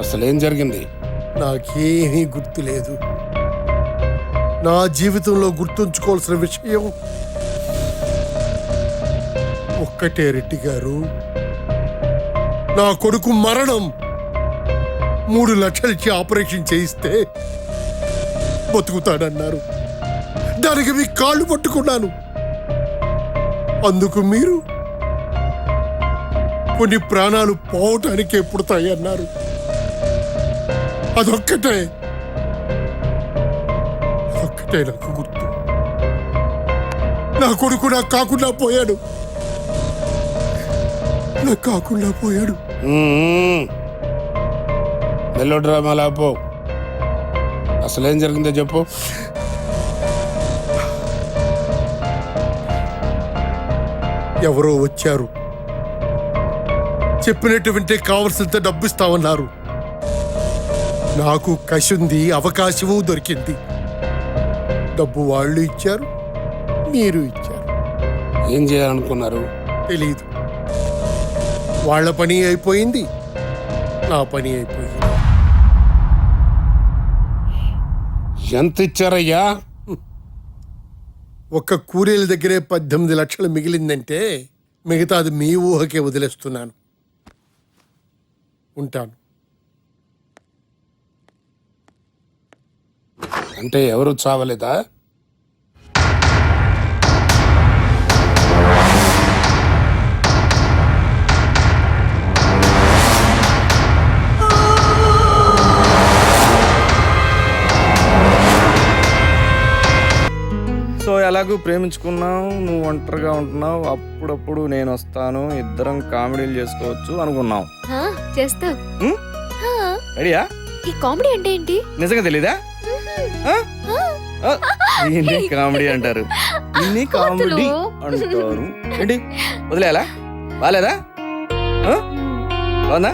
అసలేం జరిగింది? నాకేమీ గుర్తులేదు. నా జీవితంలో గుర్తుంచుకోవాల్సిన విషయం ఒక్కటే రెడ్డి గారు, నా కొడుకు మరణం. 3 లక్షలు ఇచ్చి ఆపరేషన్ చేయిస్తే బతుకుతాడన్నారు. దానికి మీ కాళ్ళు పట్టుకున్నాను. అందుకు మీరు కొన్ని ప్రాణాలు పోవటానికే పుడతాయన్నారు. అదొక్కటే నాకు గుర్తు. నా కొడుకు నాకు కాకుండా పోయాడు. మెల్లో డ్రామాలా పో. అసలేం జరిగిందో చెప్పు. ఎవరో వచ్చారు. చెప్పినట్టు వింటే కావలసినంత డబ్బు ఇస్తామన్నారు. నాకు కషుంది, అవకాశము దొరికింది. డబ్బు వాళ్ళు ఇచ్చారు, మీరు ఇచ్చారు. ఏం చేయాలనుకున్నారు? తెలీదు. వాళ్ళ పని అయిపోయింది, నా పని అయిపోయింది. ఎంత ఇచ్చారయ్యా? ఒక్క కూలీల దగ్గరే 18 లక్షలు మిగిలిందంటే మిగతాది మీ ఊహకే వదిలేస్తున్నాను. ఉంటాను. అంటే ఎవరు చావలేదా? సో ఎలాగూ ప్రేమించుకున్నావు, నువ్వు ఒంటరిగా ఉంటున్నావు, అప్పుడప్పుడు నేను వస్తాను, ఇద్దరం కామెడీలు చేసుకోవచ్చు అనుకున్నావు. చేస్తావు. రెడీయా? ఈ కామెడీ అంటే ఏంటి? నిజంగా తెలీదా? దీన్ని కామెడీ అంటారు. దీన్ని కామెడీ అంటారు. ఏంటి వదిలేయాలా? బాలేదా? బాగుందా?